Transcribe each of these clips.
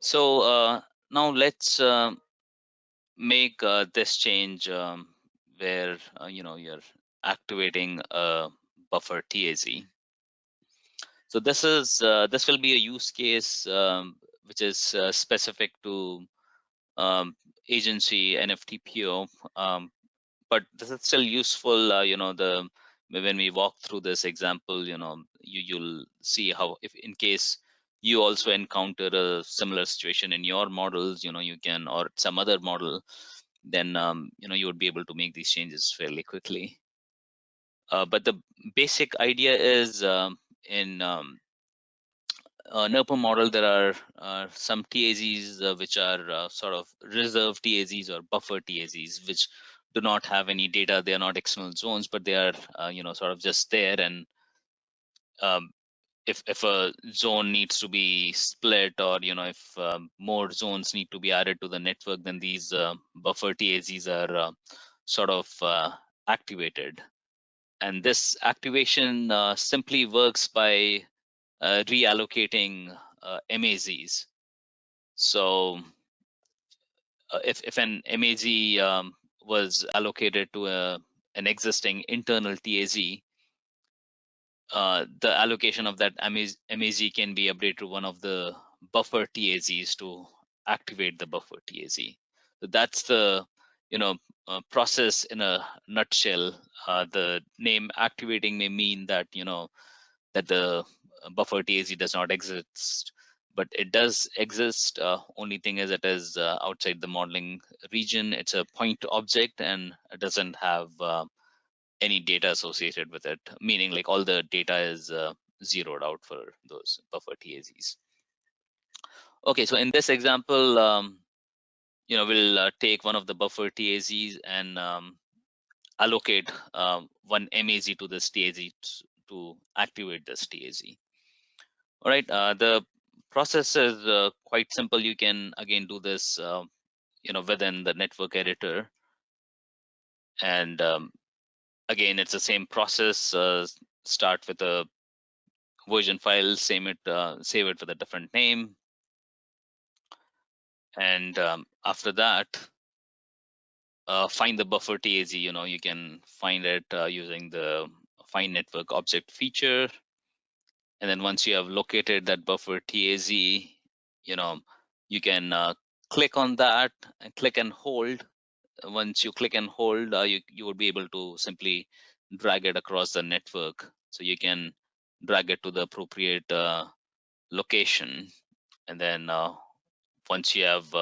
So now let's make this change where you're activating a buffer TAZ. So this will be a use case which is specific to agency NFTPO, but this is still useful. When we walk through this example, you'll see how, if in case you also encounter a similar situation in your models, you can, or some other model, then you would be able to make these changes fairly quickly. But the basic idea is in NERPMAB model, there are some TAZs which are sort of reserved TAZs or buffer TAZs, which do not have any data. They are not external zones, but they are sort of just there. And if a zone needs to be split, or if more zones need to be added to the network, then these buffer TAZs are sort of activated. And this activation simply works by reallocating MAZs. So if an MAZ was allocated to an existing internal TAZ, the allocation of that MAZ can be updated to one of the buffer TAZs to activate the buffer TAZ. So that's the process in a nutshell. The name activating may mean that that the buffer TAZ does not exist, but it does exist. Only thing is, it is outside the modeling region. It's a point object, and it doesn't have any data associated with it, meaning like all the data is zeroed out for those buffer TAZs. Okay, so in this example, we'll take one of the buffer TAZs and allocate one MAZ to this TAZ to activate this TAZ. All right, the process is quite simple. You can again do this, within the network editor, and again, it's the same process. Start with a version file, save it with a different name, and after that, find the buffer TAZ. You can find it using the find network object feature, and then once you have located that buffer TAZ, you can click on that and click and hold. Once you click and hold, you would be able to simply drag it across the network. So you can drag it to the appropriate location, and then once you have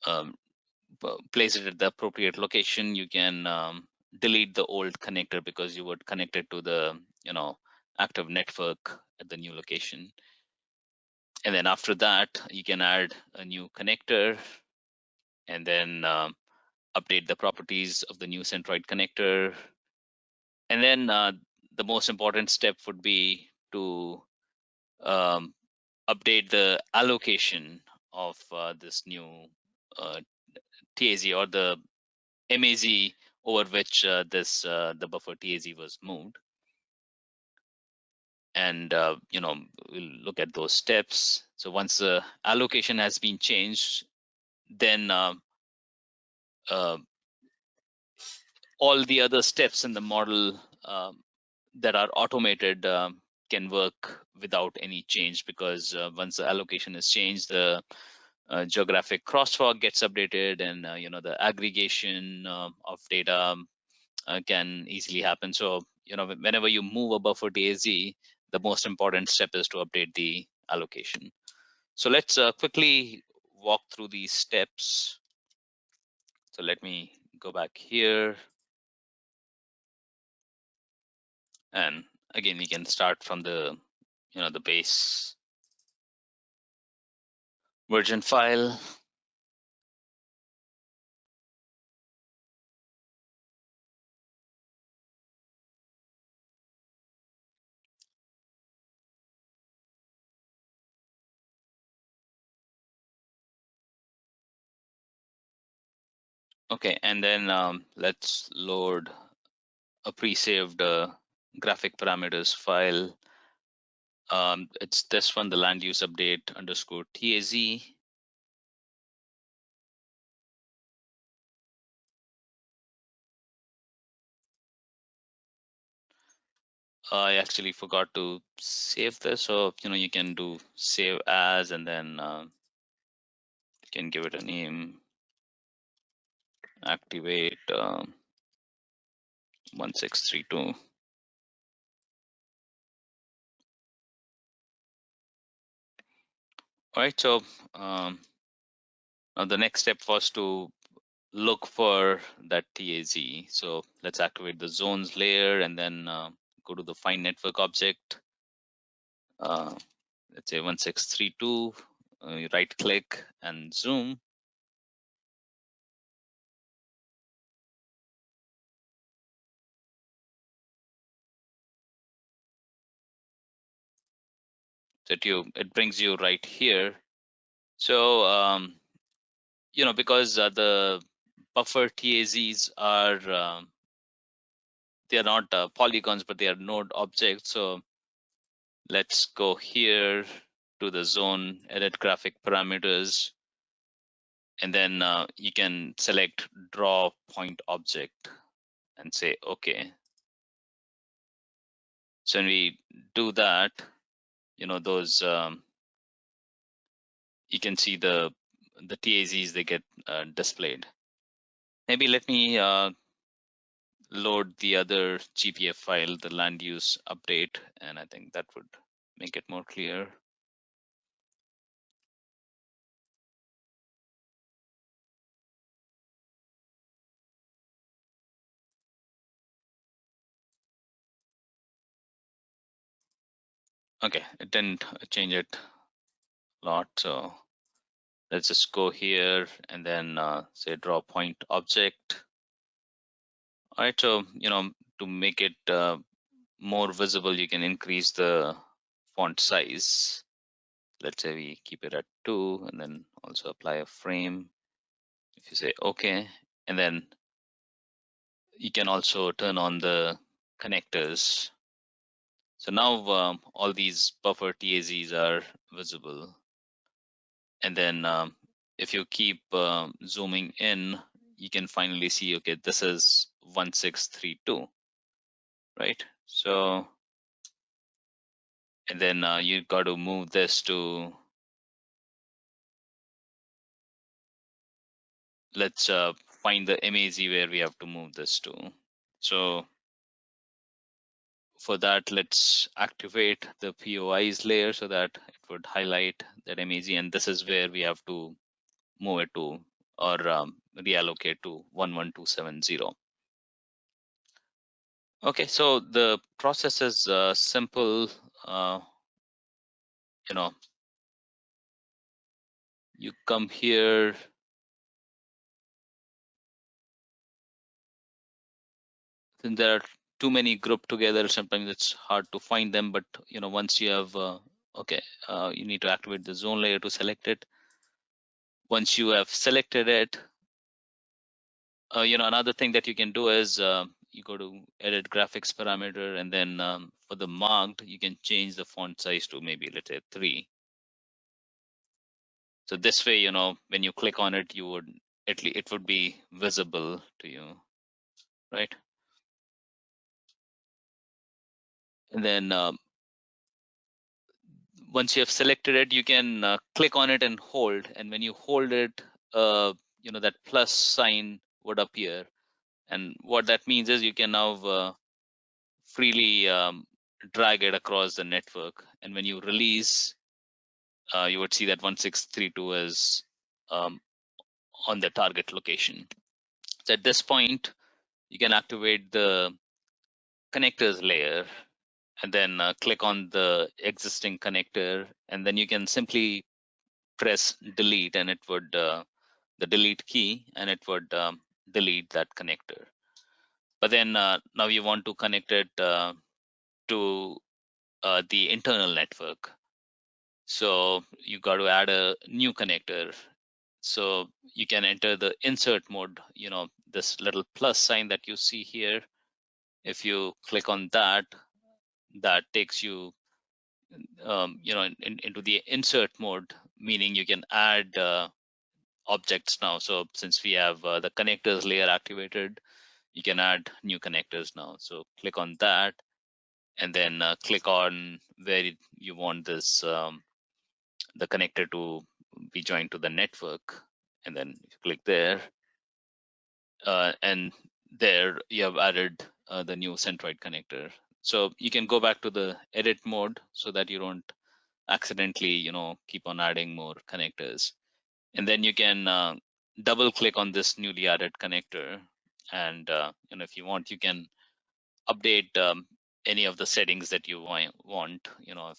um, placed it at the appropriate location, you can delete the old connector, because you would connect it to the active network at the new location. And then after that, you can add a new connector, and then update the properties of the new centroid connector. And then the most important step would be to update the allocation of this new TAZ, or the MAZ over which the buffer TAZ was moved. And we'll look at those steps. So once the allocation has been changed, then all the other steps in the model that are automated can work without any change, because once the allocation is changed, the geographic crosswalk gets updated, and the aggregation of data can easily happen. So whenever you move a buffer TAZ, the most important step is to update the allocation. So let's quickly walk through these steps. So let me go back here. And again, we can start from the the base version file. Okay, and then let's load a pre-saved graphic parameters file. It's this one, the land use update underscore TAZ. I actually forgot to save this, so you can do save as, and then you can give it a name, activate 1632. All right, so now the next step was to look for that TAZ. So let's activate the zones layer and then go to the find network object. Let's say 1632, you right click and zoom. So it brings you right here. So because the buffer TAZs are they are not polygons, but they are node objects. So let's go here to the zone, edit graphic parameters, and then you can select draw point object and say okay. So when we do that, those you can see the TAZs, they get displayed. Maybe let me load the other GPF file, the land use update, and I think that would make it more clear. Okay, it didn't change it a lot, so let's just go here and then say draw point object. All right, so to make it more visible, you can increase the font size. Let's say we keep it at 2 and then also apply a frame. If you say okay, and then you can also turn on the connectors. So now all these buffer TAZs are visible. And then if you keep zooming in, you can finally see, okay, this is 1632, right? So, and then you got to move this to, let's find the MAZ where we have to move this to. So for that, let's activate the POIs layer so that it would highlight that MAZ, and this is where we have to move it to or reallocate to 11270. Okay, so the process is simple. You know, you come here. Then there are too many grouped together. Sometimes it's hard to find them, but once you have okay, you need to activate the zone layer to select it. Once you have selected it, another thing that you can do is you go to edit graphics parameter, and then for the marked, you can change the font size to maybe, let's say, 3. So this way, when you click on it, you would it would be visible to you, right? And then once you have selected it, you can click on it and hold. And when you hold it, that plus sign would appear. And what that means is you can now freely drag it across the network. And when you release, you would see that 1632 is on the target location. So at this point, you can activate the connectors layer and then click on the existing connector, and then you can simply press delete, and it would the delete key, and it would delete that connector. But then now you want to connect it to the internal network. So you got to add a new connector. So you can enter the insert mode, this little plus sign that you see here. If you click on that, that takes you into the insert mode, meaning you can add objects now. So since we have the connectors layer activated, you can add new connectors now. So click on that, and then click on where you want this the connector to be joined to the network, and then if you click there, and there you have added the new centroid connector. So you can go back to the edit mode so that you don't accidentally keep on adding more connectors, and then you can double click on this newly added connector, and if you want, you can update any of the settings that you want. If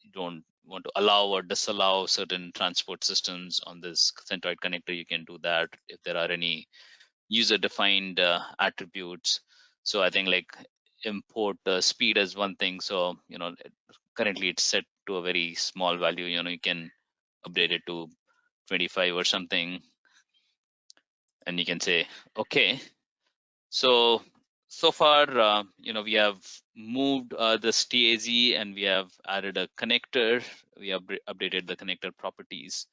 you don't want to allow or disallow certain transport systems on this centroid connector, you can do that. If there are any user defined attributes, so I think like import speed is one thing. So currently it's set to a very small value. You can update it to 25 or something, and you can say okay. So far, we have moved this TAZ, and we have added a connector. We have updated the connector properties.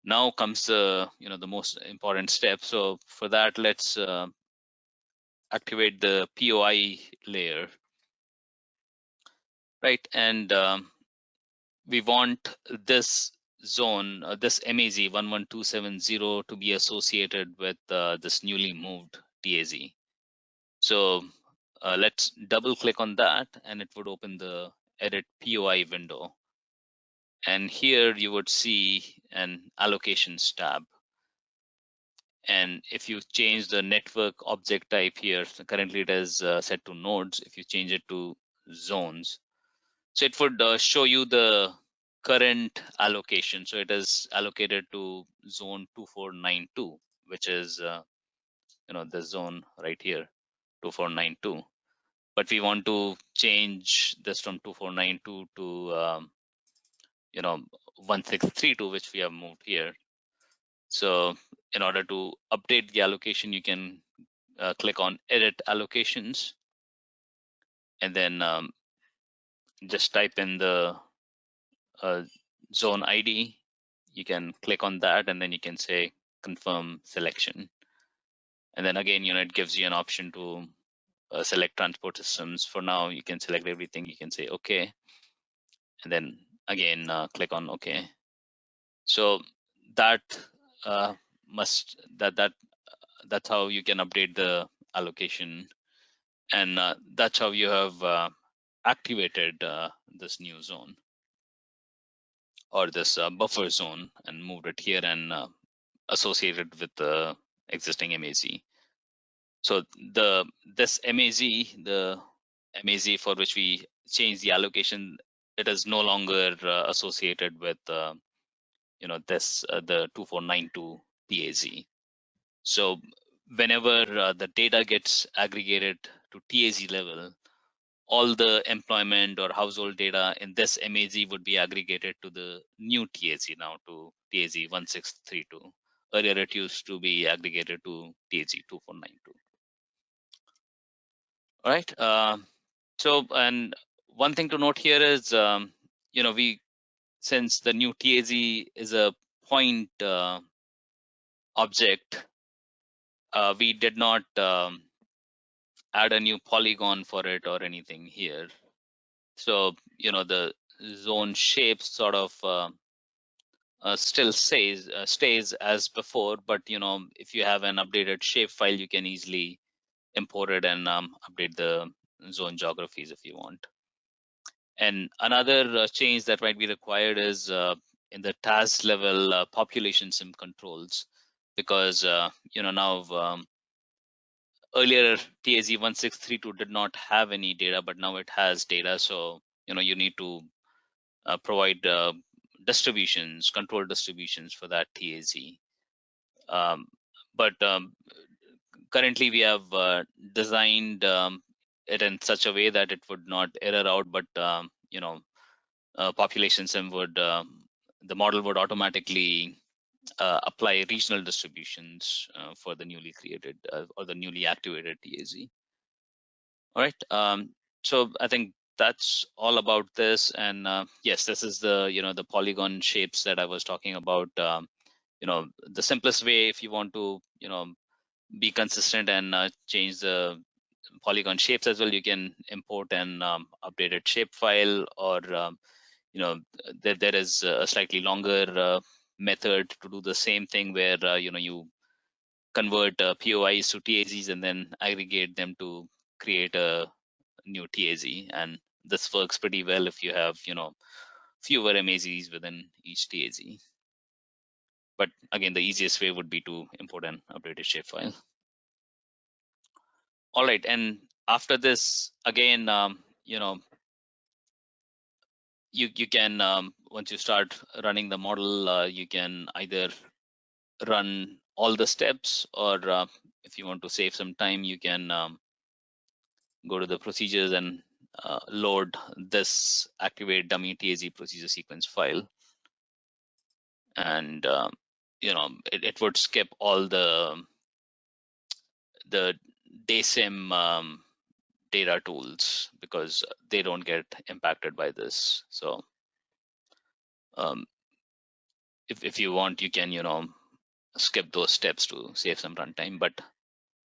Now comes the most important step. So for that, let's activate the POI layer, right? And we want this zone, this MAZ 11270, to be associated with this newly moved TAZ. So let's double click on that, and it would open the edit POI window. And here you would see an allocations tab. And if you change the network object type here, so currently it is set to nodes. If you change it to zones, so it would show you the current allocation. So it is allocated to zone 2492, which is the zone right here, 2492. But we want to change this from 2492 to 1632, which we have moved here. So in order to update the allocation, you can click on edit allocations, and then just type in the zone ID. You can click on that, and then you can say confirm selection. And then again, it gives you an option to select transport systems. For now, you can select everything. You can say okay, and then again click on okay. So that that's how you can update the allocation, and that's how you have activated this new zone, or this buffer zone, and moved it here and associated with the existing MAZ. So this MAZ, the MAZ for which we change the allocation, it is no longer associated with this the 2492 TAZ. So whenever the data gets aggregated to TAZ level, all the employment or household data in this MAZ would be aggregated to the new TAZ, now to TAZ 1632. Earlier it used to be aggregated to TAZ 2492. All right. So, and one thing to note here is, since the new TAZ is a point object, we did not add a new polygon for it or anything here. So, the zone shape sort of still stays as before, but if you have an updated shape file, you can easily import it and update the zone geographies if you want. And another change that might be required is in the task level population sim controls, because now earlier TAZ 1632 did not have any data, but now it has data. So you need to provide distributions, control distributions for that TAZ. But currently we have designed it in such a way that it would not error out, but population sim would the model would automatically apply regional distributions for the newly created or the newly activated TAZ. All right. So I think that's all about this. And yes, this is the the polygon shapes that I was talking about. The simplest way, if you want to be consistent and change the polygon shapes as well, you can import an updated shapefile, or there is a slightly longer method to do the same thing, where you convert POIs to TAZs and then aggregate them to create a new TAZ. And this works pretty well if you have fewer MAZs within each TAZ. But again, the easiest way would be to import an updated shapefile. All right, and after this, again, you can once you start running the model, you can either run all the steps, or if you want to save some time, you can go to the procedures and load this activate dummy TAZ procedure sequence file, and it would skip all the DSIM data tools, because they don't get impacted by this. So if you want, you can skip those steps to save some runtime, but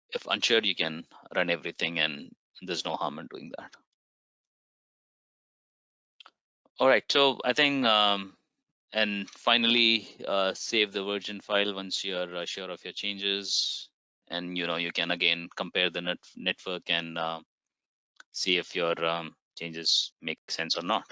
if unsure, you can run everything, and there's no harm in doing that. All right, so I think and finally save the version file once you're sure of your changes, and you can again compare the network and see if your changes make sense or not.